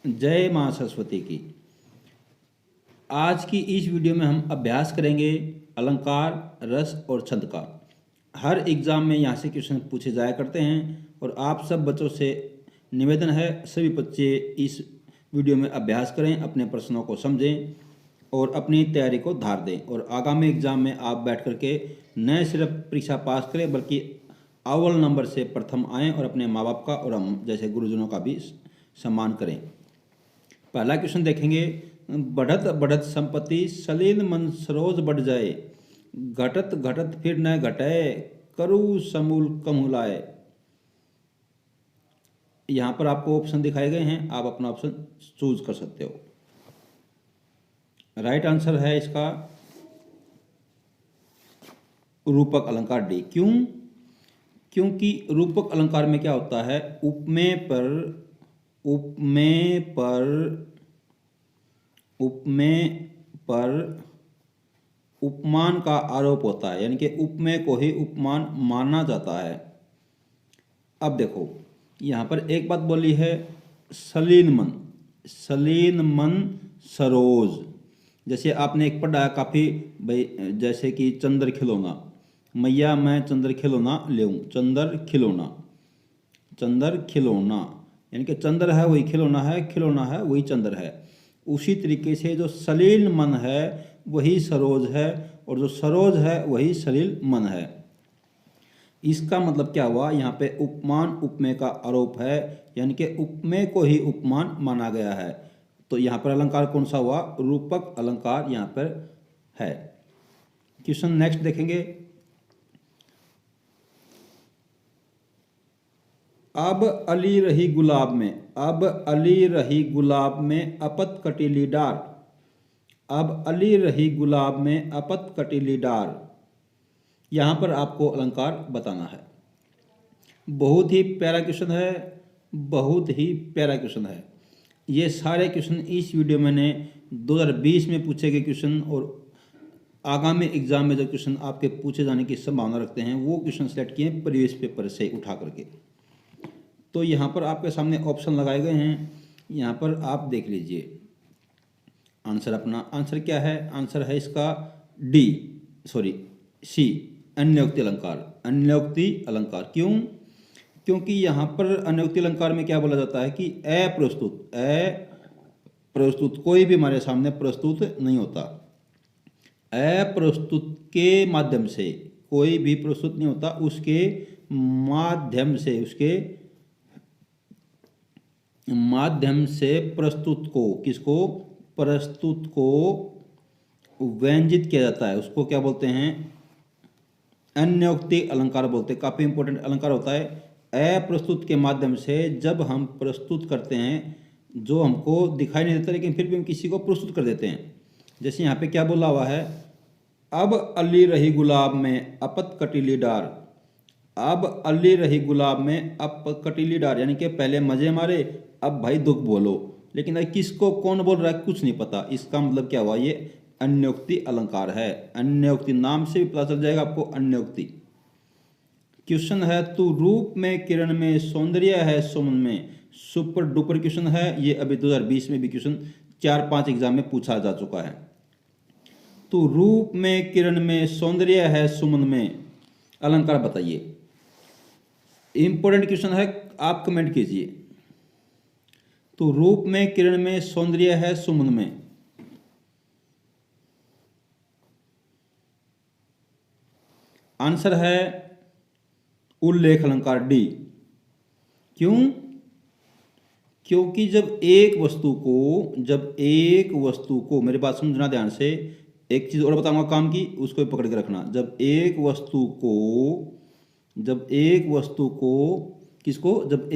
जय माँ सरस्वती की। आज की इस वीडियो में हम अभ्यास करेंगे अलंकार, रस और छंद का। हर एग्ज़ाम में यहाँ से क्वेश्चन पूछे जाया करते हैं और आप सब बच्चों से निवेदन है सभी बच्चे इस वीडियो में अभ्यास करें, अपने प्रश्नों को समझें और अपनी तैयारी को धार दें और आगामी एग्ज़ाम में आप बैठ करके न सिर्फ परीक्षा पास करें बल्कि अव्वल नंबर से प्रथम आएँ और अपने माँ बाप का और हम जैसे गुरुजनों का भी सम्मान करें। पहला क्वेश्चन देखेंगे। बढ़त बढ़त संपत्ति सलील मन सरोज बढ़ जाए, घटत घटत फिर न घटे, करु समूल कमुलाए। यहाँ पर आपको ऑप्शन दिखाए गए हैं, आप अपना ऑप्शन चूज कर सकते हो। राइट आंसर है इसका रूपक अलंकार डी। क्यों? क्योंकि रूपक अलंकार में क्या होता है, उपमेय पर उपमान का आरोप होता है, यानी कि उपमेय को ही उपमान माना जाता है। अब देखो यहाँ पर एक बात बोली है, सलीन मन सरोज। जैसे आपने एक पढ़ा काफ़ी भाई, जैसे कि चंद्र खिलौना, मैया मैं चंद्र खिलौना लेऊँ, चंद्र खिलौना, यानी कि चंद्र है वही खिलौना है, खिलौना है वही चंद्र है। उसी तरीके से जो सलील मन है वही सरोज है और जो सरोज है वही सलील मन है। इसका मतलब क्या हुआ, यहाँ पे उपमान उपमेय का आरोप है, यानी कि उपमेय को ही उपमान माना गया है। तो यहाँ पर अलंकार कौन सा हुआ, रूपक अलंकार यहाँ पर है। क्वेश्चन नेक्स्ट देखेंगे। अब अली रही गुलाब में अपत कटीली डार। अब अली रही गुलाब में अपत कटीली डार। यहाँ पर आपको अलंकार बताना है। बहुत ही प्यारा क्वेश्चन है। ये सारे क्वेश्चन इस वीडियो मैंने 2020 में पूछे गए क्वेश्चन और आगामी एग्जाम में जो क्वेश्चन आपके पूछे जाने की संभावना रखते हैं वो क्वेश्चन सेलेक्ट किए प्रीवियस पेपर से उठा करके। तो यहाँ पर आपके सामने ऑप्शन लगाए गए हैं, यहाँ पर आप देख लीजिए आंसर। अपना आंसर क्या है, आंसर है इसका सी, अन्योक्ति अलंकार। क्यों? क्योंकि यहाँ पर अन्योक्ति अलंकार में क्या बोला जाता है कि अप्रस्तुत कोई भी हमारे सामने प्रस्तुत नहीं होता। अप्रस्तुत के माध्यम से कोई भी प्रस्तुत नहीं होता, उसके माध्यम से प्रस्तुत को व्यंजित किया जाता है। उसको क्या बोलते हैं, अन्योक्ति अलंकार बोलते हैं। काफ़ी इंपॉर्टेंट अलंकार होता है। अप्रस्तुत के माध्यम से जब हम प्रस्तुत करते हैं, जो हमको दिखाई नहीं देता लेकिन फिर भी हम किसी को प्रस्तुत कर देते हैं। जैसे यहाँ पे क्या बोला हुआ है, अब अली रही गुलाब में अपत कटीली डार। अब अली रही गुलाब में अप कटीली डार, यानी कि पहले मजे मारे अब भाई दुख बोलो, लेकिन किसको कौन बोल रहा है कुछ नहीं पता। इसका मतलब क्या हुआ, ये अन्योक्ति अलंकार है। अन्योक्ति नाम से भी पता चल जाएगा आपको, अन्योक्ति। क्वेश्चन है, तू रूप में किरण में सौंदर्य है सुमन में। सुपर डुपर क्वेश्चन है ये। अभी 2020 में भी क्वेश्चन 4-5 एग्जाम में पूछा जा चुका है। तो रूप में किरण में सौंदर्य है सुमन में, अलंकार बताइए। इंपॉर्टेंट क्वेश्चन है, आप कमेंट कीजिए। तो रूप में किरण में सौंदर्य है सुमन में, आंसर है उल्लेख अलंकार डी। क्यों? क्योंकि जब एक वस्तु को मेरी बात समझना ध्यान से, एक चीज और बताऊंगा काम की, उसको पकड़ के रखना। जब एक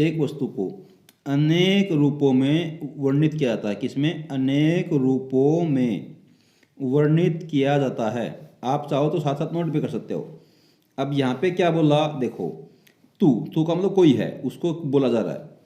वस्तु को अनेक रूपों में वर्णित किया जाता है, किसमें, अनेक रूपों में वर्णित किया जाता है। आप चाहो तो साथ साथ नोट भी कर सकते हो। अब यहाँ पे क्या बोला देखो, तू का मतलब कोई है, उसको बोला जा रहा है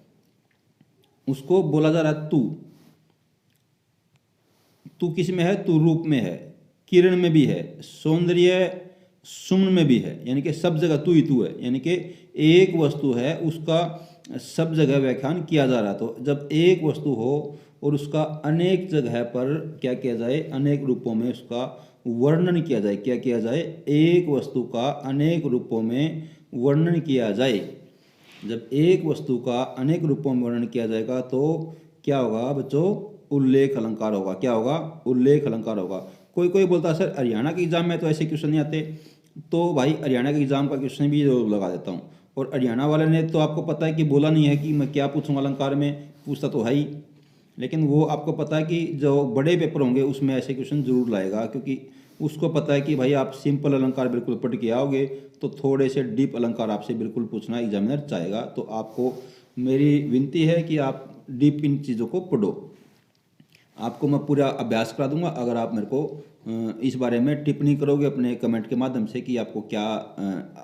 तू किस में है, तू रूप में है, किरण में भी है, सौंदर्य सुमन में भी है, यानी कि सब जगह तू ही तू है। यानी कि एक वस्तु है, उसका सब जगह व्याख्यान किया जा रहा है। तो जब एक वस्तु हो और उसका अनेक जगह पर क्या किया जाए, अनेक रूपों में उसका वर्णन किया जाए। क्या किया जाए? एक वस्तु का अनेक रूपों में वर्णन किया जाए। जब एक वस्तु का अनेक रूपों में वर्णन किया जाएगा तो क्या होगा बच्चों? उल्लेख अलंकार होगा। क्या होगा? उल्लेख अलंकार होगा। कोई कोई बोलता है सर हरियाणा के एग्जाम में तो ऐसे क्वेश्चन नहीं आते, तो भाई हरियाणा के एग्जाम का क्वेश्चन भी जरूर लगा देता हूँ। और हरियाणा वाले ने तो आपको पता है कि बोला नहीं है कि मैं क्या पूछूंगा अलंकार में, पूछता तो है ही, लेकिन वो आपको पता है कि जो बड़े पेपर होंगे उसमें ऐसे क्वेश्चन जरूर लाएगा, क्योंकि उसको पता है कि भाई आप सिंपल अलंकार बिल्कुल पढ़ के आओगे तो थोड़े से डीप अलंकार आपसे बिल्कुल पूछना एग्जामिनर चाहेगा। तो आपको मेरी विनती है कि आप डीप इन चीज़ों को पढ़ो। आपको मैं पूरा अभ्यास करा दूंगा अगर आप मेरे को इस बारे में टिप्पणी करोगे अपने कमेंट के माध्यम से कि आपको क्या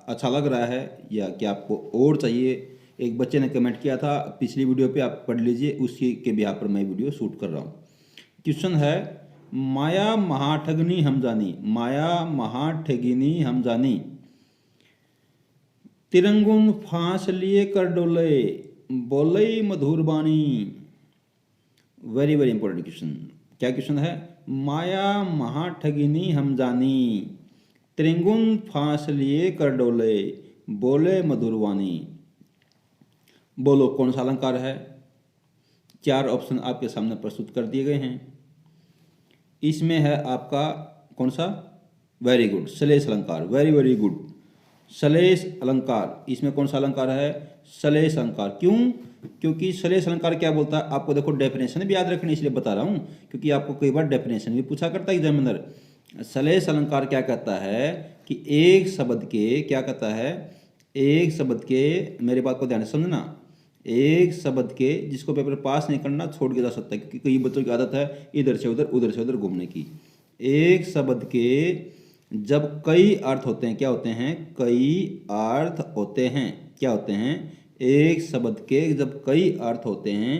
अच्छा लग रहा है या क्या आपको और चाहिए। एक बच्चे ने कमेंट किया था पिछली वीडियो पे, आप पढ़ लीजिए, उसी के बिहार पर मैं वीडियो शूट कर रहा हूँ। क्वेश्चन है, माया महाठगनी हम जानी, माया महाठगिनी हम जानी, तिरंगुन फांस लिए कर डोले, बोले मधुर बानी। Very very important question. क्या क्वेश्चन है? माया महाठगिनी हम जानी, त्रिंगुन फांस लिए कर डोले, बोले मधुरवाणी। बोलो कौन सा अलंकार है? 4 ऑप्शन आपके सामने प्रस्तुत कर दिए गए हैं। इसमें है आपका कौन सा? वेरी गुड, श्लेष अलंकार। वेरी वेरी गुड, श्लेष अलंकार। इसमें कौन सा अलंकार है? श्लेष अलंकार। क्यों? क्योंकि श्लेष अलंकार क्या बोलता है आपको, देखो डेफिनेशन भी याद रखनी इसलिए बता रहा हूं, क्योंकि आपको कई बार डेफिनेशन भी पूछा करता है एग्जामिनर। श्लेष अलंकार क्या कहता है कि एक शब्द के, क्या कहता है, एक शब्द के, मेरी बात को ध्यान से समझना, एक शब्द के जिसको पेपर पास नहीं करना छोड़ के जा सकता है, क्योंकि कई बच्चों की आदत है इधर से उधर घूमने की। एक शब्द के जब कई अर्थ होते हैं, क्या होते हैं? कई अर्थ होते हैं। क्या होते हैं? एक शब्द के जब कई अर्थ होते हैं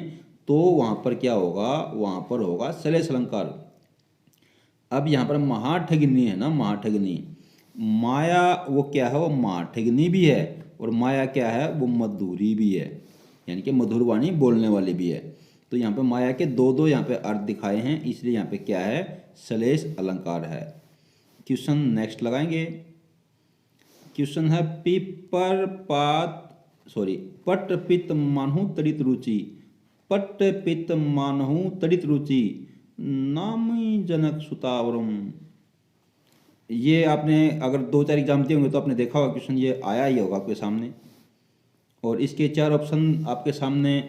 तो वहां पर क्या होगा? वहां पर होगा श्लेष अलंकार। अब यहाँ पर महाठगिनी है ना, महाठगिनी, माया वो क्या है? वो महाठगिनी भी है, और माया क्या है? वो मधुरी भी है, यानी कि मधुरवाणी बोलने वाली भी है। तो यहाँ पे माया के दो दो यहाँ पे अर्थ दिखाए हैं, इसलिए यहाँ पे क्या है? श्लेष अलंकार है। क्वेश्चन नेक्स्ट लगाएंगे। क्वेश्चन है, पीपर पात पट पित मानहु तड़ित रुचि, पट पित मानहु तड़ित रुचि, नामी जनक सुतावरम। ये आपने अगर 2-4 एग्जाम दिए होंगे तो आपने देखा होगा क्वेश्चन, ये आया ही होगा आपके सामने। और इसके 4 ऑप्शन आपके सामने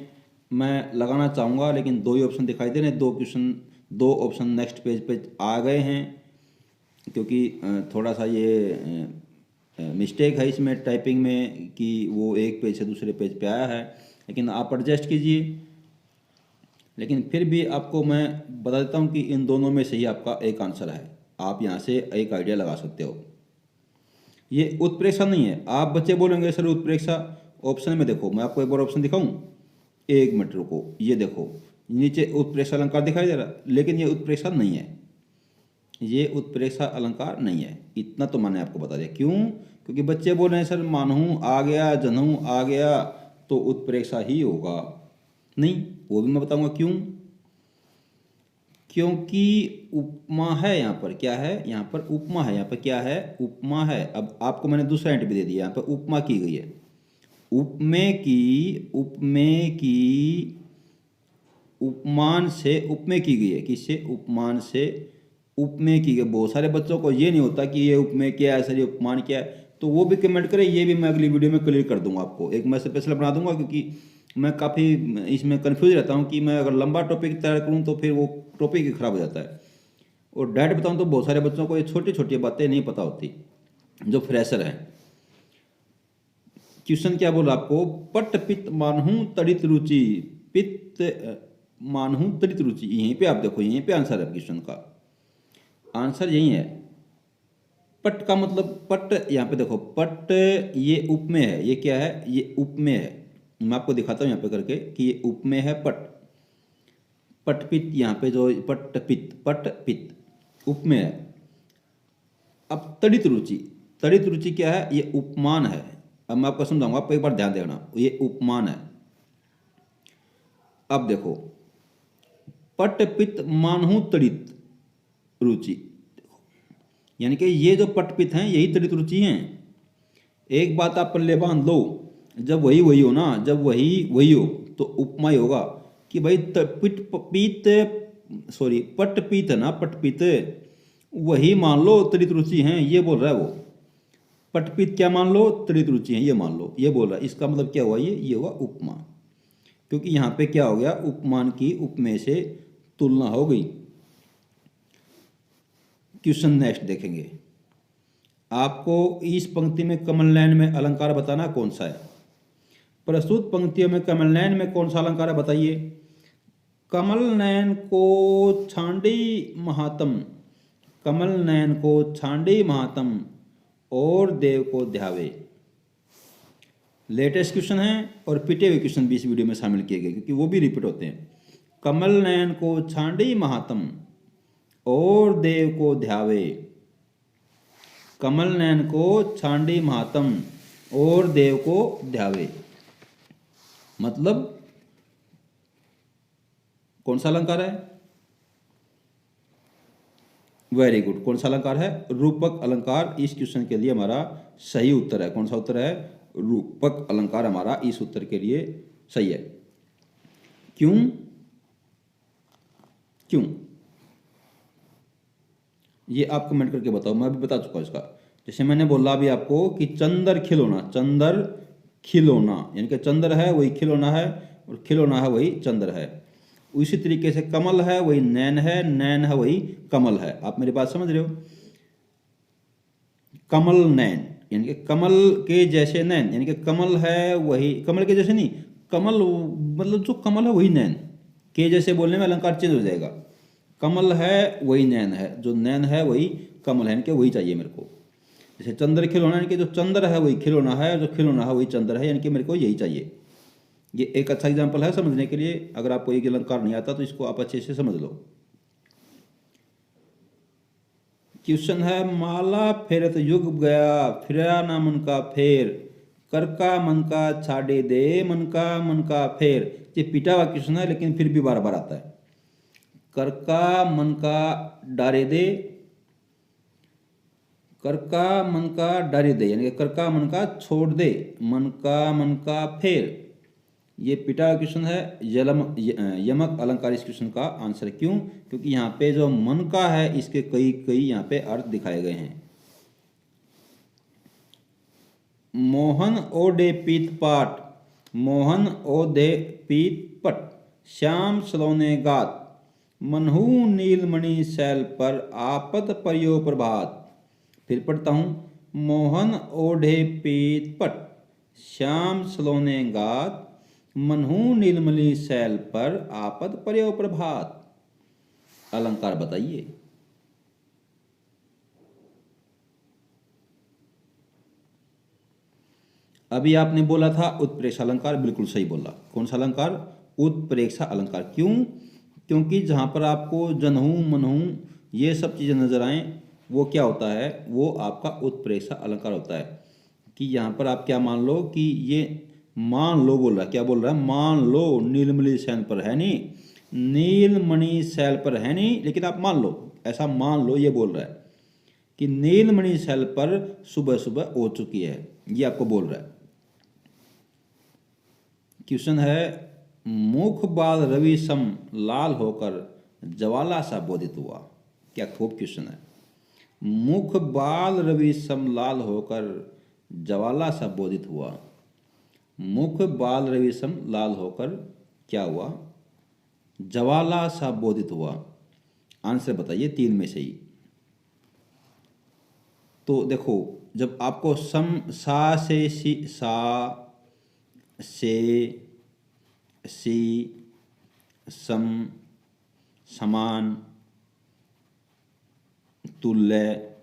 मैं लगाना चाहूँगा, लेकिन 2 ही ऑप्शन दिखाई दे रहे हैं। 2 ऑप्शन नेक्स्ट पेज पे आ गए हैं, क्योंकि थोड़ा सा ये मिस्टेक है इसमें टाइपिंग में कि वो एक पेज से दूसरे पेज पे आया है, लेकिन आप एडजस्ट कीजिए। लेकिन फिर भी आपको मैं बता देता हूँ कि इन दोनों में से ही आपका एक आंसर है। आप यहाँ से एक आइडिया लगा सकते हो। ये उत्प्रेक्षा नहीं है। आप बच्चे बोलेंगे सर उत्प्रेक्षा, ऑप्शन में देखो, मैं आपको एक बार ऑप्शन दिखाऊं, 1 मिनट रुको। ये देखो नीचे उत्प्रेक्षा अलंकार दिखाई दे रहा, लेकिन ये उत्प्रेक्षा नहीं है, ये उत्प्रेक्षा अलंकार नहीं है। इतना तो मैंने आपको बता दिया। क्यों? क्योंकि बच्चे बोल रहे हैं सर मानहू आ गया, जनहू आ गया तो उत्प्रेक्षा ही होगा। नहीं, वो भी मैं बताऊंगा क्यों। क्योंकि उपमा है यहाँ पर। क्या है? यहाँ पर उपमा है। यहाँ पर क्या है? उपमा है। अब आपको मैंने दूसरा हिंट भी दे दिया, यहाँ पर उपमा की गई है। उपमे की उपमान से उपमे की गई है। किससे? उपमान से उपमे की गई। बहुत सारे बच्चों को ये नहीं होता कि ये उपमे क्या है सर, ये उपमान क्या है, तो वो भी कमेंट करें, ये भी मैं अगली वीडियो में क्लियर कर दूंगा आपको। एक मैं स्पेशल बना दूंगा, क्योंकि मैं काफ़ी इसमें कंफ्यूज रहता हूँ कि मैं अगर लंबा टॉपिक तैयार करूँ तो फिर वो टॉपिक ही खराब हो जाता है। और डायरेक्ट बताऊँ तो बहुत सारे बच्चों को ये छोटी छोटी बातें नहीं पता होती, जो फ्रेशर हैं। क्वेश्चन क्या बोला आपको? पट पित्त मानहू तड़ित रुचि, पित्त मानहू तड़ित रुचि। यहीं पे आप देखो, यहीं पे आंसर है क्वेश्चन का। आंसर यही है। पट का मतलब, पट यहाँ पे देखो, पट ये उपमेय है। ये क्या है? ये उपमेय है। मैं आपको दिखाता हूँ यहाँ पे करके कि ये उपमेय है। पट पटपित, यहाँ पे जो पटपित उपमेय है। अब तड़ित रुचि क्या है? ये उपमान है। अब मैं आपको समझाऊंगा, आप एक बार ध्यान देना, ये उपमान है। अब देखो, पट पित मानहु तड़ित रुचि, यानी कि ये जो पट पित हैं यही तड़ित रुचि हैं। एक बात आप पल्ले बांध लो, जब वही वही हो ना, जब वही वही हो तो उपमा ही होगा कि भाई पिट पीत, सॉरी पट पीत है ना, पट पीत वही मान लो तड़ित रुचि हैं, ये बोल रहा है वो। पटपीत क्या मान लो, तड़ित रुचि हैं ये मान लो, ये बोल रहा है। इसका मतलब क्या हुआ, ये हुआ उपमा, क्योंकि यहाँ पे क्या हो गया, उपमान की उपमेय से तुलना हो गई। क्वेश्चन नेक्स्ट देखेंगे। आपको इस पंक्ति में कमल नयन में अलंकार बताना कौन सा है। प्रस्तुत पंक्तियों में कमल नयन में कौन सा अलंकार है बताइए। कमल नयन को छांडी महात्म, कमल नयन को छांडी महात्म और देव को ध्यावे। लेटेस्ट क्वेश्चन है और पिटे हुए क्वेश्चन भी इस वीडियो में शामिल किए गए क्योंकि वो भी रिपीट होते हैं। कमल नयन को छांडी महात्म और देव को ध्यावे, कमल नयन को छांडी महात्म और देव को ध्यावे, मतलब कौन सा अलंकार है। वेरी गुड, कौन सा अलंकार है, रूपक अलंकार इस क्वेश्चन के लिए हमारा सही उत्तर है। कौन सा उत्तर है, रूपक अलंकार हमारा इस उत्तर के लिए सही है। क्यों, क्यों ये आप कमेंट करके बताओ, मैं अभी बता चुका हूं इसका। जैसे मैंने बोला अभी आपको कि चंदर खिलौना, चंदर खिलौना यानी कि चंद्र है वही खिलौना है और खिलौना है वही चंद्र है। उसी तरीके से कमल है वही नैन है, नैन है वही कमल है। आप मेरी बात समझ रहे हो। कमल नैन यानी कि कमल के जैसे नैन, यानी कि कमल है वही, कमल के जैसे नहीं, कमल मतलब जो कमल है वही नैन, के जैसे बोलने में अलंकार चेंज हो जाएगा। कमल है वही नैन है, जो नैन है वही कमल है, यानी कि वही चाहिए मेरे को। जैसे चंद्र खिलौना यानी कि जो चंद्र है वही खिलौना है, जो खिलौना है वही चंद्र है, यानी कि मेरे को यही चाहिए। ये एक अच्छा एग्जाम्पल है समझने के लिए। अगर आपको ये अलंकार नहीं आता तो इसको आप अच्छे से समझ लो। क्वेश्चन है, माला फेरत युग गया फिरा ना मन का फेर, कर का मन का छाड़े दे मन का फेर। ये पिटा हुआ क्वेश्चन है लेकिन फिर भी बार बार आता है। कर का मन का डारे दे, कर का मन का डारे दे यानी कि कर का मन का छोड़ दे, मन का फेर। ये पिटा हुआ क्वेश्चन है। यमक अलंकार इस क्वेश्चन का आंसर। क्यों, क्योंकि यहाँ पे जो मन का है इसके कई कई यहाँ पे अर्थ दिखाए गए हैं। मोहन ओढ़े पीत पाट, मोहन ओढ़े पीत पट, श्याम सलोने गात, मनहु नीलमणि शैल पर आपत परियो प्रभात। फिर पढ़ता हूँ, मोहन ओढ़े पीत पट, श्याम सलोने गात, मनहु नीलमणि शैल पर आपद पर्यो प्रभात। अलंकार बताइए। अभी आपने बोला था उत्प्रेक्षा अलंकार, बिल्कुल सही बोला। कौन सा अलंकार, उत्प्रेक्षा अलंकार। क्यों, क्योंकि जहां पर आपको जनहु मनहु ये सब चीजें नजर आए वो क्या होता है, वो आपका उत्प्रेक्षा अलंकार होता है। कि यहाँ पर आप क्या मान लो कि ये मान लो बोल रहा है, क्या बोल रहा है, मान लो नीलमणि शैल पर है नहीं, नीलमणि शैल पर है नहीं, लेकिन आप मान लो, ऐसा मान लो ये बोल रहा है कि नीलमणि शैल पर सुबह सुबह हो चुकी है, ये आपको बोल रहा है। क्वेश्चन है, मुख बाल रवि सम लाल होकर ज्वाला सा बोधित हुआ। क्या खूब क्वेश्चन है। मुख बाल रवि सम लाल होकर ज्वाला सा बोधित हुआ। मुख बाल रवि सम लाल होकर क्या हुआ, ज्वाला सा बोधित हुआ। आंसर बताइए तीन में से ही। तो देखो, जब आपको सम सा से सी, सा से सी, सम, समान, तुल्य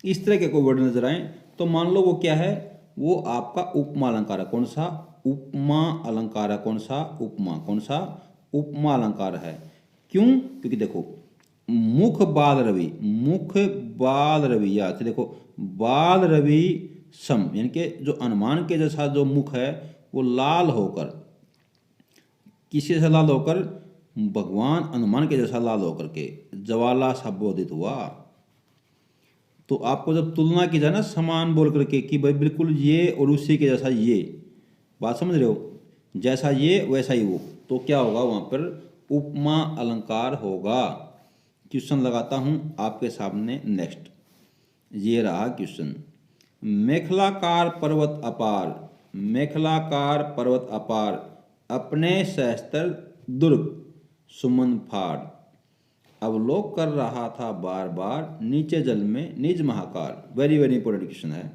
इस तरह के कोई वर्ड नजर आए तो मान लो वो क्या है, वो आपका उपमा अलंकार है। कौन सा, उपमा अलंकार है। कौन सा, उपमा, कौन सा, उपमा अलंकार है। क्यों, क्योंकि देखो मुख बाल रवि, मुख बाल रवि, याद से देखो बाल रवि सम यानी कि जो अनुमान के जैसा जो मुख है वो लाल होकर, किसके जैसा लाल होकर? भगवान हनुमान के जैसा लाल होकर के ज्वाला संबोधित हुआ। तो आपको जब तुलना की जाए ना समान बोल करके कि भाई बिल्कुल ये और उसी के जैसा ये, बात समझ रहे हो, जैसा ये वैसा ही वो, तो क्या होगा वहाँ पर? उपमा अलंकार होगा। क्वेश्चन लगाता हूँ आपके सामने नेक्स्ट, ये रहा क्वेश्चन। मेखलाकार पर्वत अपार, मेखलाकार पर्वत अपार, अपने सहस्त्र दुर्ग सुमन फाड़, अवलोक कर रहा था बार बार, नीचे जल में निज Mahakar. Very very important question है,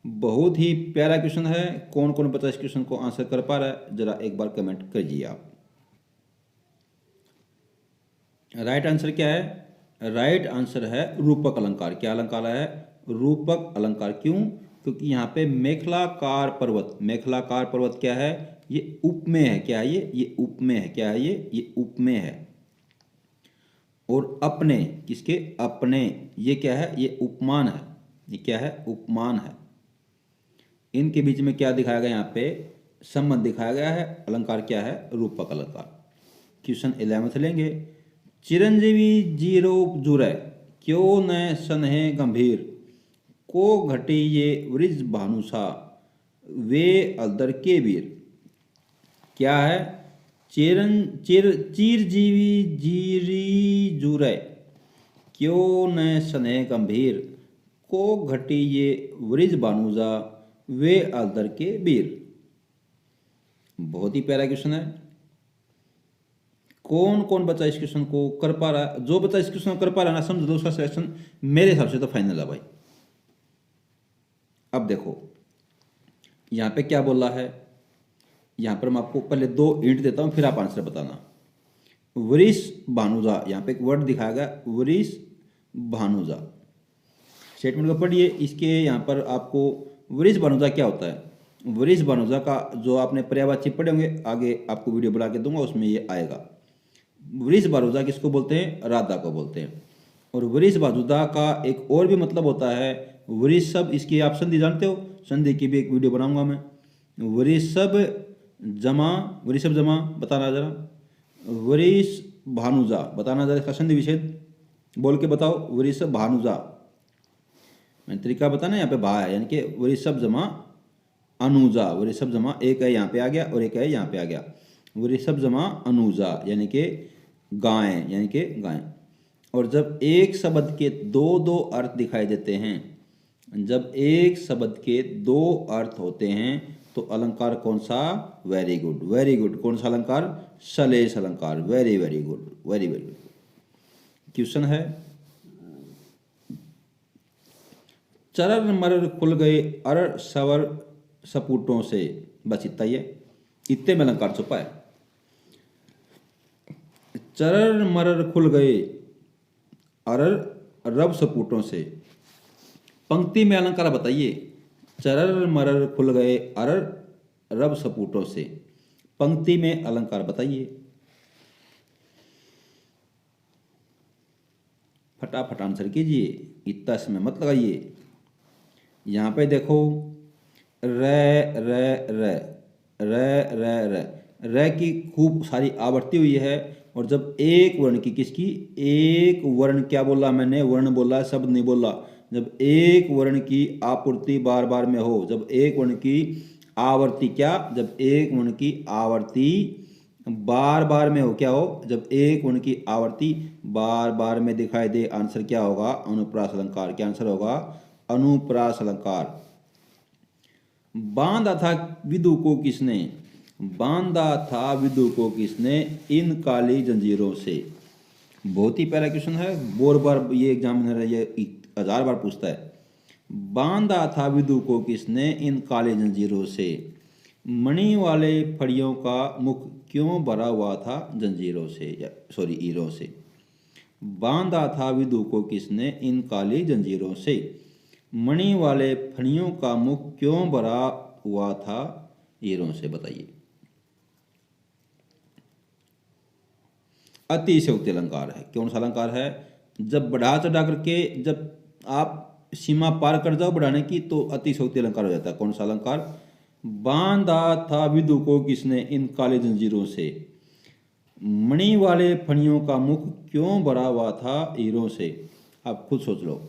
बहुत ही प्यारा क्वेश्चन है। कौन कौन बच्चा इस क्वेश्चन को आंसर कर पा रहा है, जरा एक बार कमेंट कीजिए आप। राइट आंसर क्या है? राइट आंसर है रूपक अलंकार। क्या अलंकार है? रूपक अलंकार। क्यों? क्योंकि यहाँ पे मेखलाकार पर्वत, मेखलाकार पर्वत क्या है? ये उपमेय है। क्या है ये उपमेय है। क्या है ये उपमेय है। और अपने, किसके? अपने, ये क्या है? ये उपमान है। ये क्या है? उपमान है। इनके बीच में क्या दिखाया गया? यहाँ पे संबंध दिखाया गया है। अलंकार क्या है? रूपक अलंकार। क्वेश्चन 11 लेंगे। चिरंजीवी जीरो जुरै, क्यों न सनहे गंभीर, को घटी ये वृज भानुसा, वे अदर के वीर। क्या है? चिरजीवी जीरी जुरै, क्यों न सनहे गंभीर, को घटी ये वृज भानुजा, वे अदर के वीर। बहुत ही प्यारा क्वेश्चन है। कौन कौन बच्चा इस क्वेश्चन को कर पा रहा है? जो बच्चा इस क्वेश्चन को कर पा रहा है ना, समझ लो उसका सिलेक्शन मेरे हिसाब से तो फाइनल है भाई। अब देखो यहाँ पे क्या बोल रहा है, यहाँ पर मैं आपको पहले 2 हिंट देता हूँ, फिर आप आंसर बताना। वृष भानुजा, यहाँ पे एक वर्ड दिखाया गया वृष भानुजा। स्टेटमेंट को पढ़िए। इसके यहाँ पर आपको वृष भानुजा क्या होता है? वृष भानुजा का जो आपने पर्यायवाची पढ़े होंगे, आगे आपको वीडियो बना के दूंगा, उसमें ये आएगा। वृष भानुजा किसको बोलते हैं? राधा को बोलते हैं। और वृष भानुजा का एक और भी मतलब होता है वृषभ। इसकी आप संधि जानते हो? संधि की भी एक वीडियो बनाऊंगा मैं। वृषभ जमा, वृषभ जमा बताना जरा, वृष भानुजा बताना जरा, इसका संधि विच्छेद बोल के बताओ। वृषभ भानुजा, मैंने तरीका बताना। यहाँ पे भा है, यानी कि वृषभ जमा अनुजा, वृषभ जमा, एक है यहाँ पे आ गया और एक है यहाँ पे आ गया। वृषभ जमा अनुजा यानी कि गाय, यानी कि गाय। और जब एक शब्द के 2 अर्थ दिखाई देते हैं, जब एक शब्द के 2 अर्थ होते हैं तो अलंकार कौन सा? Very good, very good. कौन सा अलंकार? सलेश अलंकार। Very very good, very very good. Question है, चरर मरर खुल गए अर सवर सपूटों से। बस इतना ही है, इतने में अलंकार छुपा है। चरर मरर खुल गए अरर रब सपूटों से। पंक्ति में अलंकार बताइए। चरर मरर खुल गए अरर रब सपूटों से, पंक्ति में अलंकार बताइए। फटाफट आंसर कीजिए, इतना समय मत लगाइए। यहाँ पे देखो रे रे रे रे रे रे रे की खूब सारी आवृत्ति हुई है। और जब एक वर्ण की, किसकी? एक वर्ण, क्या बोला मैंने? वर्ण बोला, शब्द नहीं बोला। जब एक वर्ण की आपूर्ति बार बार में हो, जब एक वर्ण की आवर्ती, क्या? जब एक वर्ण की आवर्ती बार बार में हो, क्या हो? जब एक वर्ण की आवर्ती बार बार में दिखाई दे, आंसर क्या होगा? अनुप्रास अलंकार। क्या आंसर होगा? अनुप्रास अलंकार। बांधा था विदु को किसने, बांधा था विदु को किसने, इन काली जंजीरों से। बहुत ही प्यारा क्वेश्चन है, बोर बार ये एग्जामिनर ये 1000 बार पूछता है। बांधा था विदु को किसने, इन काली जंजीरों से, मणि वाले फड़ियों का मुख क्यों भरा हुआ था जंजीरों से, सॉरी ईरों से। बांधा था विदु को किसने, इन काली जंजीरों से, मणि वाले फणियों का मुख क्यों भरा हुआ था हीरों से। बताइए। अतिशयोक्ति अलंकार है। कौन सा अलंकार है? जब बढ़ा चढ़ा करके, जब आप सीमा पार कर जाओ बढ़ाने की, तो अतिशयोक्ति अलंकार हो जाता है। कौन सा अलंकार? बांधा था विदु को किसने इन काले जंजीरों से, मणि वाले फणियों का मुख क्यों भरा हुआ था हीरों से। आप खुद सोच लो।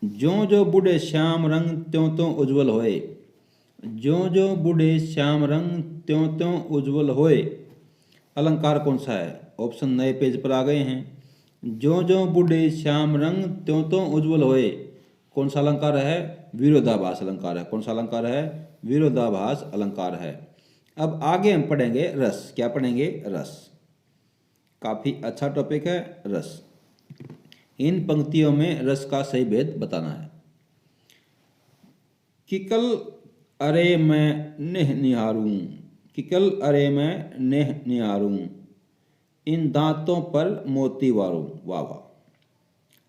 ज्यों जो बूढ़े श्याम रंग त्यों त्यों उज्जवल होए, ज्यों जो बूढ़े श्याम रंग त्यों त्यों उज्जवल होए। अलंकार कौन सा है? ऑप्शन नए पेज पर आ गए हैं। ज्यों ज्यों बूढ़े श्याम रंग त्यों त्यों उज्जवल होए, कौन सा अलंकार है? विरोधाभास अलंकार है। कौन सा अलंकार है? विरोधाभास अलंकार है। अब आगे हम पढ़ेंगे रस। क्या पढ़ेंगे? रस। काफी अच्छा टॉपिक है रस। इन पंक्तियों में रस का सही भेद बताना है। किकल अरे मैं नेह निहारूं, किकल अरे मैं नेह निहारूं, इन दांतों पर मोती वारूं। वाह वाह,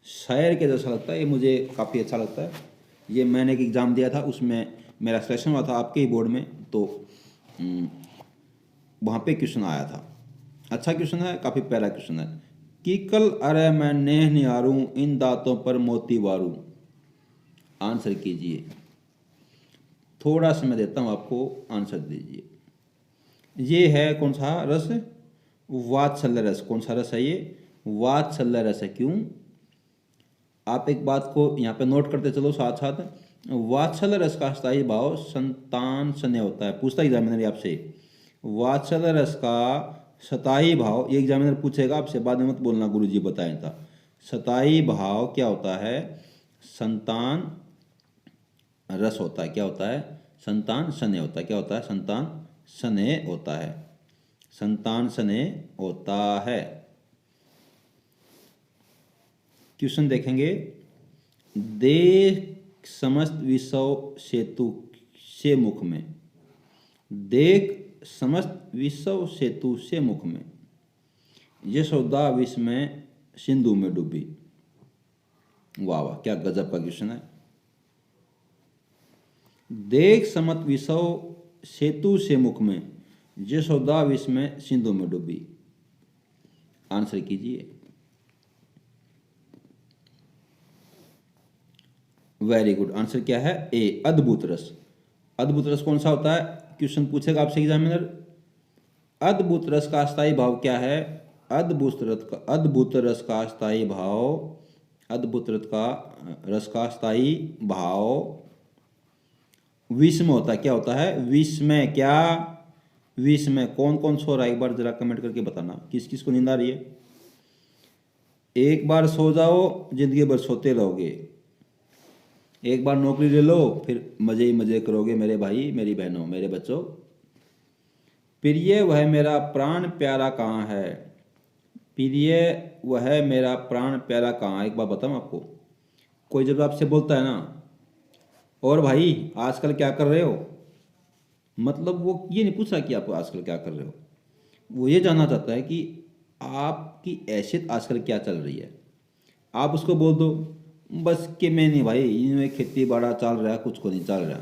शायर के जैसा लगता है ये, मुझे काफ़ी अच्छा लगता है। ये मैंने एक एग्ज़ाम दिया था, उसमें मेरा सिलेक्शन हुआ था आपके ही बोर्ड में, तो वहाँ पे क्वेश्चन आया था। अच्छा क्वेश्चन है, काफ़ी प्यारा क्वेश्चन है। कि कल अरे मैं नेह निहारूं, इन दांतों पर मोती वारूं। आंसर कीजिए, थोड़ा समय देता हूँ आपको, आंसर दीजिए। ये है कौन सा रस? वात्सल्य रस। कौन सा रस है ये? वात्सल्य रस है। क्यों? आप एक बात को यहाँ पे नोट करते चलो साथ साथ। वात्सल्य रस का स्थायी भाव संतान स्नेह होता है। पूछता एग्जामिनर आपसे, वात्सल्य रस का स्थायी भाव, ये एग्जामिनर पूछेगा आपसे, बाद में मत बोलना गुरुजी बताएं था। स्थायी भाव क्या होता है? संतान रस होता है। क्या होता है? संतान स्नेह होता है। क्या होता है? संतान स्नेह होता है। संतान स्नेह होता है। क्वेश्चन देखेंगे। देख समस्त विषव सेतु से मुख में, देख समस्त विषव सेतु से मुख में, यशोदा विष में सिंधु में डूबी। वाह वाह, क्या गजब का क्वेश्चन है। देख समस्त विषव सेतु से मुख में, यशोदा विष में सिंधु में डूबी। आंसर कीजिए। वेरी गुड, आंसर क्या है? ए, अद्भुत रस। अद्भुत रस कौन सा होता है? क्वेश्चन पूछेगा आपसे एग्जामिनर। अद्भुत रस का स्थायी भाव क्या है? अद्भुत रस का स्थायी भाव, अद्भुत रस का स्थायी भाव विष में होता है। क्या होता है? विष में। क्या? विष में। कौन कौन सो रहा है एक बार जरा कमेंट करके बताना, किस किस को नींद आ रही है। एक बार सो जाओ, जिंदगी भर सोते रहोगे। एक बार नौकरी ले लो, फिर मजे ही मजे करोगे मेरे भाई, मेरी बहनों, मेरे बच्चों। प्रिय वह मेरा प्राण प्यारा कहाँ है, प्रिय वह मेरा प्राण प्यारा कहाँ है। एक बार बताऊँ आपको, कोई जब आपसे बोलता है ना, और भाई आजकल क्या कर रहे हो, मतलब वो ये नहीं पूछा कि आप आजकल क्या कर रहे हो, वो ये जानना चाहता है कि आपकी हैसियत आजकल क्या चल रही है। आप उसको बोल दो बस कि मैं नहीं भाई, इनमें खेती बाड़ा चल रहा है, कुछ को नहीं चल रहा,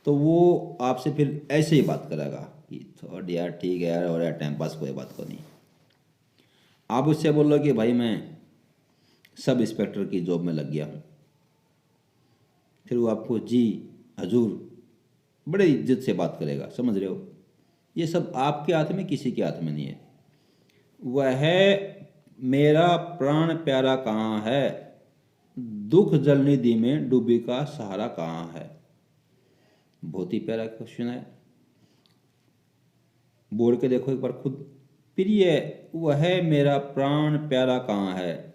तो वो आपसे फिर ऐसे ही बात करेगा कि थोड़ा यार ठीक है यार, और यार टाइम पास, कोई बात को नहीं। आप उससे बोल लो कि भाई मैं सब इंस्पेक्टर की जॉब में लग गया हूँ, फिर वो आपको जी हजूर बड़े इज्जत से बात करेगा। समझ रहे हो? ये सब आपके हाथ में, किसी के हाथ में नहीं है। वह मेरा प्राण प्यारा कहाँ है, दुख जल निधि में डूबी का सहारा कहाँ है। बहुत ही प्यारा क्वेश्चन है, बोल के देखो एक बार खुद। प्रिय वह मेरा प्राण प्यारा कहाँ है,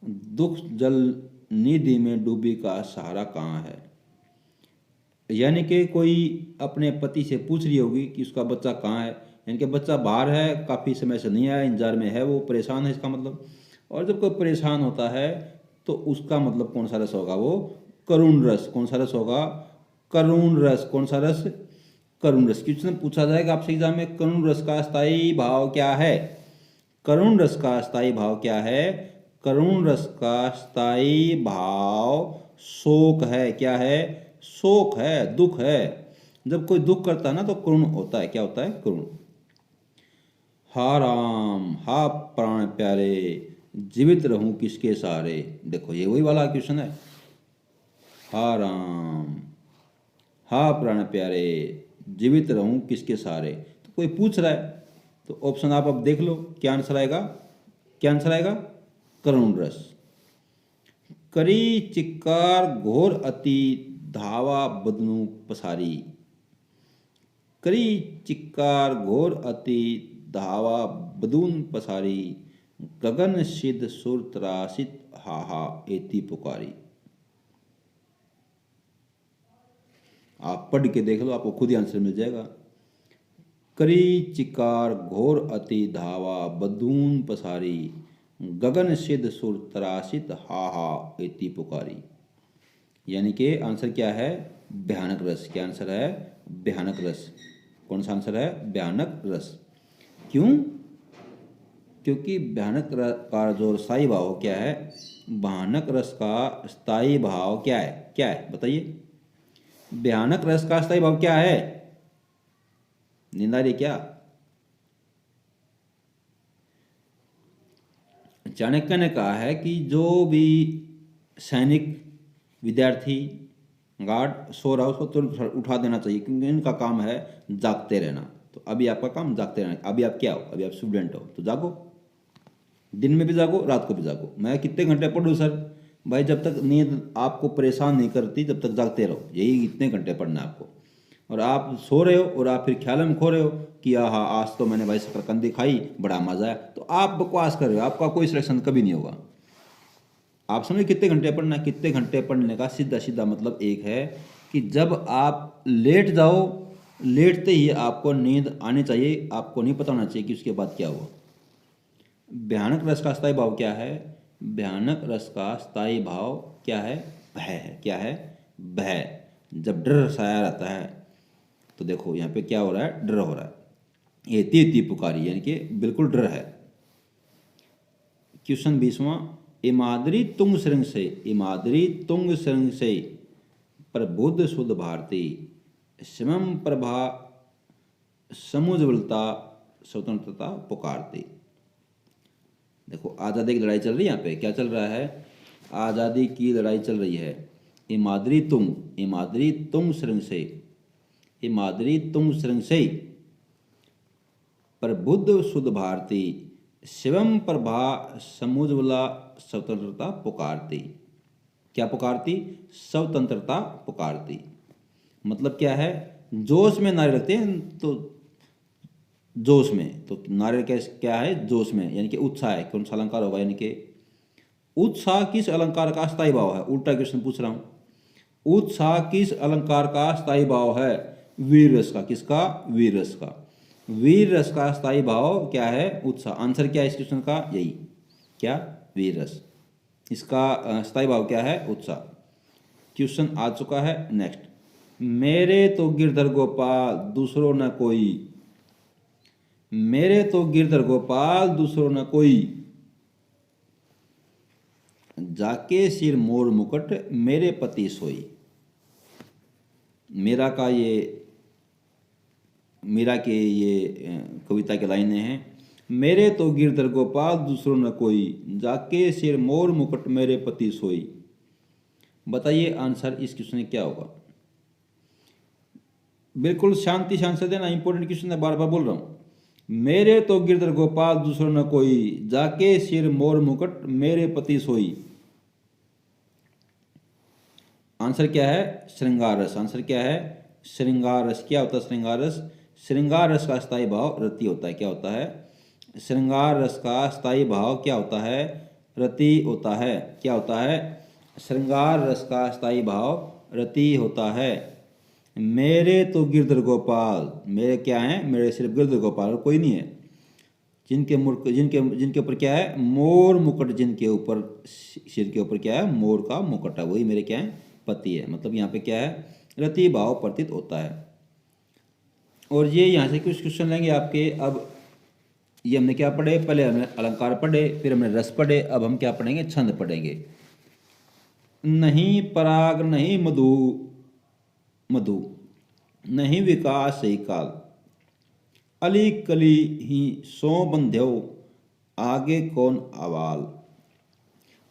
दुख जल निधि में डूबी का सहारा कहाँ है। यानी कि कोई अपने पति से पूछ रही होगी कि उसका बच्चा कहाँ है, यानी कि बच्चा बाहर है, काफ़ी समय से नहीं आया, इंतजार में है, वो परेशान है, इसका मतलब। और जब कोई परेशान होता है तो उसका मतलब कौन सा रस होगा? वो करुण रस। कौन सा रस होगा? करुण रस। कौन सा रस? करुण रस। क्वेश्चन पूछा जाएगा आपसे एग्जाम में, करुण रस का स्थायी भाव क्या है। करुण रस का स्थायी भाव क्या है? करुण रस का स्थायी भाव शोक है। क्या है? शोक है, दुख है। जब कोई दुख करता है ना तो करुण होता है। क्या होता है? करुण। हा राम हा प्राण प्यारे, जीवित रहूं किसके सहारे। देखो ये वही वाला क्वेश्चन है। हा राम हा प्राण प्यारे, जीवित रहूं किसके सहारे। तो कोई पूछ रहा है, तो ऑप्शन आप अब देख लो क्या आंसर आएगा। क्या आंसर आएगा? करुण रस। करी चिक्कार घोर अति, धावा बदनू पसारी। करी चिक्कार घोर अति, धावा बदून पसारी। गगन सिद्ध सुर त्रासित, हाहा एति पुकारी। आप पढ़ के देख लो, आपको खुद ही आंसर मिल जाएगा। करी चिकार घोर अति, धावा बदून पसारी। गगन सिद्ध सुर त्रासित, हाहा एति पुकारी। यानी कि आंसर क्या है? भयानक रस। क्या आंसर है? भयानक रस। कौन सा आंसर है? भयानक रस। क्यों? क्योंकि भयानक का जो स्थायी भाव क्या है? भयानक रस का स्थायी भाव क्या है? क्या है बताइए? भयानक रस का स्थायी भाव क्या है? नींद आ रही क्या? चाणक्य ने कहा है कि जो भी सैनिक, विद्यार्थी, गार्ड सो रहा हो उसको तुरंत उठा देना चाहिए, क्योंकि इनका काम है जागते रहना। तो अभी आपका काम जागते रहना। अभी आप क्या हो? अभी आप स्टूडेंट हो तो जागो, दिन में भी जागो, रात को भी जागो। मैं कितने घंटे पढ़ूँ सर? भाई जब तक नींद आपको परेशान नहीं करती तब तक जागते रहो, यही इतने घंटे पढ़ना है आपको। और आप सो रहे हो और आप फिर ख्याल में खो रहे हो कि हाँ आज तो मैंने भाई शकरकंदी खाई, बड़ा मजा आया, तो आप बकवास कर रहे हो। आपका कोई सिलेक्शन कभी नहीं होगा। आप समझे कितने घंटे पढ़ना? कितने घंटे पढ़ने का सीधा सीधा मतलब एक है कि जब आप लेट जाओ, लेटते ही आपको नींद आनी चाहिए, आपको नहीं पता होना चाहिए कि उसके बाद क्या हुआ। भयानक रस का स्थायी भाव क्या है? भयानक रस का स्थायी भाव क्या है? भय है। क्या है? भय। जब डर छाया रहता है तो देखो यहाँ पे क्या हो रहा है? डर हो रहा है। एति एति पुकारी, यानी कि बिल्कुल डर है। क्वेश्चन 20वां। इमादरी तुंग श्रृंग से, इमादरी तुंग श्रृंग से प्रबुद्ध शुद्ध भारती। समम प्रभा समुज्वलता स्वतंत्रता पुकारती। देखो आज़ादी की लड़ाई चल रही है। यहाँ पे क्या चल रहा है? आज़ादी की लड़ाई चल रही है। इमादरी तुंग, इमादरी तुंग श्रृंग से, इमादरी तुंग श्रृंग से प्रबुद्ध शुद्ध भारती। शिवम प्रभा समुज्वला स्वतंत्रता पुकारती। क्या पुकारती? स्वतंत्रता पुकारती। मतलब क्या है? जोश में नारे लगते हैं तो जोश में, तो नारे क्या है? जोश में, यानी कि उत्साह है। कौन सा अलंकार होगा? यानी कि उत्साह किस अलंकार का स्थायी भाव है? उल्टा क्वेश्चन पूछ रहा हूं। उत्साह किस अलंकार का स्थायी भाव है? वीर रस का। किसका? वीर रस का। वीर रस का स्थायी भाव क्या है? उत्साह। आंसर क्या है इस क्वेश्चन का? यही। क्या? वीर रस। इसका स्थायी भाव क्या है? उत्साह। क्वेश्चन आ चुका है। नेक्स्ट। मेरे तो गिरधर गोपाल दूसरो न कोई, मेरे तो गिरधर गोपाल दूसरो न कोई। जाके सिर मोर मुकुट मेरे पति सोई। मेरा का ये, मीरा के ये कविता के लाइनें हैं। मेरे तो गिरधर गोपाल दूसरो न कोई, जाके सिर मोर मुकुट मेरे पति सोई। बताइए आंसर इस क्वेश्चन में क्या होगा? बिल्कुल शांति से आंसर देना, इंपॉर्टेंट क्वेश्चन है, बार बार बोल रहा हूं। मेरे तो गिरधर गोपाल दूसरो न कोई, जाके सिर मोर मुकुट मेरे पति सोई। आंसर क्या है? श्रृंगार रस। आंसर क्या है? श्रृंगार रस। क्या होता है श्रृंगार रस? श्रृंगार रस का स्थायी भाव रति होता है। क्या होता है? श्रृंगार रस का स्थायी भाव क्या होता है? रति होता है। क्या होता है? श्रृंगार रस का स्थायी भाव रति होता है। मेरे तो गिरधर गोपाल, मेरे क्या हैं? मेरे सिर्फ गिरधर गोपाल और कोई नहीं है। जिनके जिनके ऊपर क्या है? मोर मुकुट। जिनके ऊपर, सिर के ऊपर क्या है? मोर का मुकुट है, वही मेरे क्या है? पति है। मतलब यहाँ पे क्या है? रति भाव प्रतीत होता है। और ये यहाँ से कुछ क्वेश्चन लेंगे आपके। अब ये हमने क्या पढ़े? पहले हमने अलंकार पढ़े, फिर हमने रस पढ़े, अब हम क्या पढ़ेंगे? छंद पढ़ेंगे। नहीं पराग नहीं मधु, मधु नहीं विकास सही काल, अली कली ही सो बंध्यो, आगे कौन अवाल।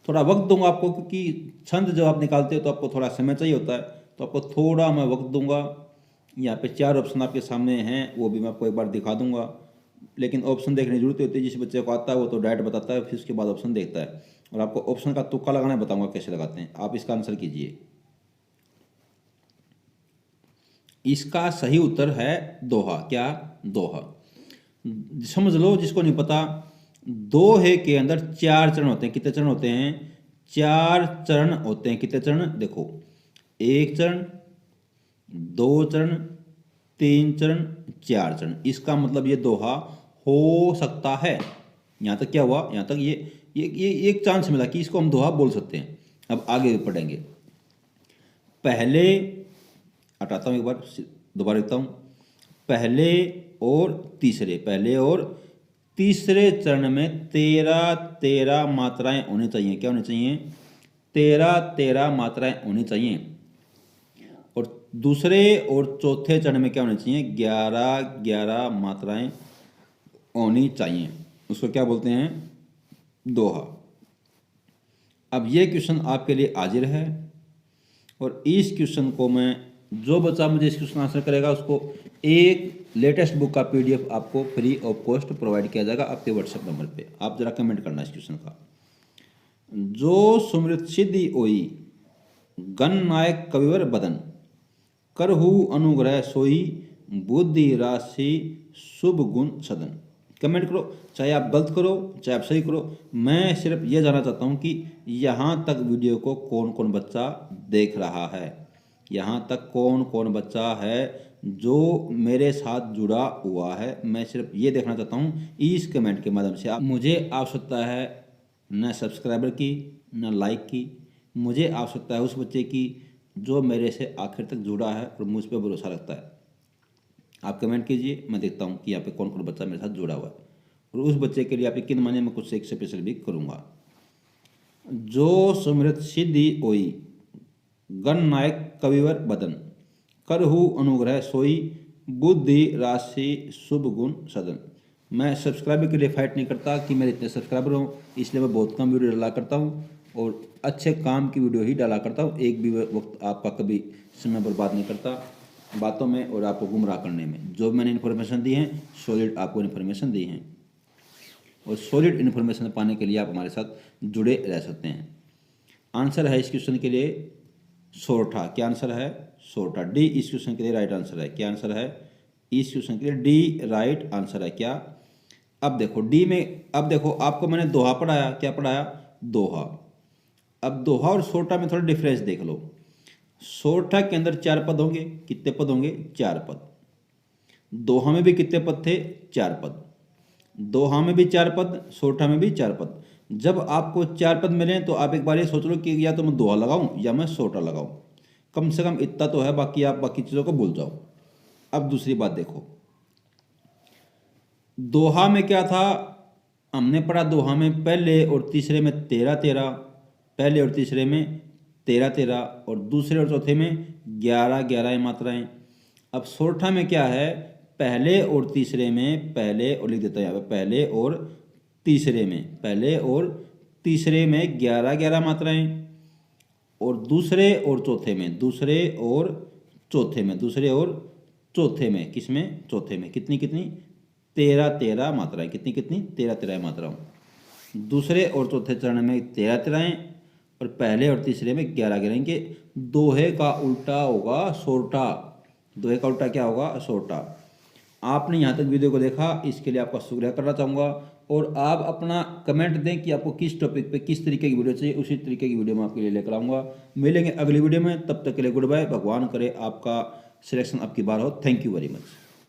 थोड़ा वक्त दूंगा आपको, क्योंकि छंद जब आप निकालते हो तो आपको थोड़ा समय चाहिए होता है। तो आपको थोड़ा मैं वक्त दूंगा। यहाँ पे 4 ऑप्शन आपके सामने हैं, वो भी मैं आपको एक बार दिखा दूंगा, लेकिन ऑप्शन देखने की जरूरत होती है। जिस बच्चे को आता है वो तो डायरेक्ट बताता है, फिर उसके बाद ऑप्शन देखता है, और आपको ऑप्शन का तुक्का लगाना बताऊंगा कैसे लगाते हैं। आप इसका आंसर कीजिए। इसका सही उत्तर है दोहा। क्या? दोहा। समझ लो जिसको नहीं पता, दोहे के अंदर 4 चरण होते हैं। कितने चरण होते हैं? 4 चरण होते हैं। कितने चरण? देखो, 1 चरण, 2 चरण, 3 चरण, 4 चरण। इसका मतलब ये दोहा हो सकता है। यहाँ तक क्या हुआ? यहाँ तक ये एक चांस मिला कि इसको हम दोहा बोल सकते हैं। अब आगे पढ़ेंगे। पहले हटाता हूँ, एक बार दोबारा लिखता हूँ। पहले और तीसरे चरण में 13 मात्राएं होनी चाहिए। क्या होनी चाहिए? 13 मात्राएं होनी चाहिए। और दूसरे और चौथे चरण में क्या होनी चाहिए? 11 मात्राएं होनी चाहिए। उसको क्या बोलते हैं? दोहा। अब ये क्वेश्चन आपके लिए हाजिर है, और इस क्वेश्चन को मैं, जो बच्चा मुझे इस क्वेश्चन आंसर करेगा उसको एक लेटेस्ट बुक का PDF आपको फ्री ऑफ कॉस्ट प्रोवाइड किया जाएगा आपके व्हाट्सएप नंबर पे। आप जरा कमेंट करना इस क्वेश्चन का। जो सुमृत सिद्धि ओई, गण नायक कविवर बदन, करहु अनुग्रह सोई, बुद्धि राशि शुभ गुण सदन। कमेंट करो, चाहे आप गलत करो चाहे आप सही करो। मैं सिर्फ ये जानना चाहता हूँ कि यहाँ तक वीडियो को कौन कौन बच्चा देख रहा है, यहाँ तक कौन कौन बच्चा है जो मेरे साथ जुड़ा हुआ है। मैं सिर्फ ये देखना चाहता हूँ इस कमेंट के माध्यम से। मुझे आवश्यकता है न सब्सक्राइबर की न लाइक की, मुझे आवश्यकता है उस बच्चे की जो मेरे से आखिर तक जुड़ा है और मुझ पर भरोसा रखता है। आप कमेंट कीजिए, मैं देखता हूँ कि यहाँ पे कौन कौन बच्चा मेरे साथ जुड़ा हुआ है, और उस बच्चे के लिए आप यकीन मानिए मैं कुछ एक स्पेशल भी करूँगा। जो सुमृत सिद्धि ओई, गण नायक कविवर बदन, करहु अनुग्रह सोई, बुद्धि राशि शुभ गुण सदन। मैं सब्सक्राइबर के लिए फाइट नहीं करता कि मेरे इतने सब्सक्राइबर हों, इसलिए मैं बहुत कम वीडियो डाला करता हूँ और अच्छे काम की वीडियो ही डाला करता हूँ। एक भी वक्त आपका कभी समय बर्बाद नहीं करता बातों में और आपको गुमराह करने में। जो मैंने इन्फॉर्मेशन दी है सॉलिड आपको इन्फॉर्मेशन दी है, और सॉलिड इन्फॉर्मेशन पाने के लिए आप हमारे साथ जुड़े रह सकते हैं। आंसर है इस क्वेश्चन के लिए सोरठा। क्या आंसर है? सोरठा। डी इस क्वेश्चन के लिए राइट आंसर है। क्या आंसर है? इस क्वेश्चन के लिए डी राइट आंसर है। क्या? अब देखो डी में, अब देखो आपको मैंने दोहा पढ़ाया। क्या पढ़ाया? दोहा। अब दोहा और सोरठा में थोड़ा डिफरेंस देख लो। सोरठा के अंदर 4 पद होंगे। कितने पद होंगे? 4 पद। दोहा में भी कितने पद थे? 4 पद। दोहा में भी 4 पद, सोरठा में भी 4 पद। जब आपको 4 पद मिले तो आप एक बार ये सोच लो कि या तो मैं दोहा लगाऊं या मैं सोरठा लगाऊं। कम से कम इतना तो है, बाकी आप बाकी चीज़ों को भूल जाओ। अब दूसरी बात देखो, दोहा में क्या था? हमने पढ़ा दोहा में पहले और तीसरे में 13, पहले और तीसरे में 13, और दूसरे और चौथे में 11 मात्राएं। अब सोरठा में क्या है? पहले और तीसरे में, पहले और लिख देता है यहाँ पे, पहले और तीसरे में, पहले और तीसरे में 11 मात्राएं, और दूसरे और चौथे में, दूसरे और चौथे में, दूसरे और चौथे में, किसमें? चौथे में कितनी 13 मात्राएं। कितनी 13 मात्राओं। दूसरे और चौथे चरण में 13, और पहले और तीसरे में 11 इनके दोहे का उल्टा होगा सोरठा। दोहे का उल्टा क्या होगा? सोरठा। आपने यहाँ तक वीडियो को देखा, इसके लिए आपका शुक्रिया करना चाहूँगा, और आप अपना कमेंट दें कि आपको किस टॉपिक पे किस तरीके की वीडियो चाहिए। उसी तरीके की वीडियो मैं आपके लिए लेकर आऊँगा। मिलेंगे अगली वीडियो में, तब तक के लिए गुड बाय। भगवान करे आपका सिलेक्शन आपकी बार हो। Thank you very much.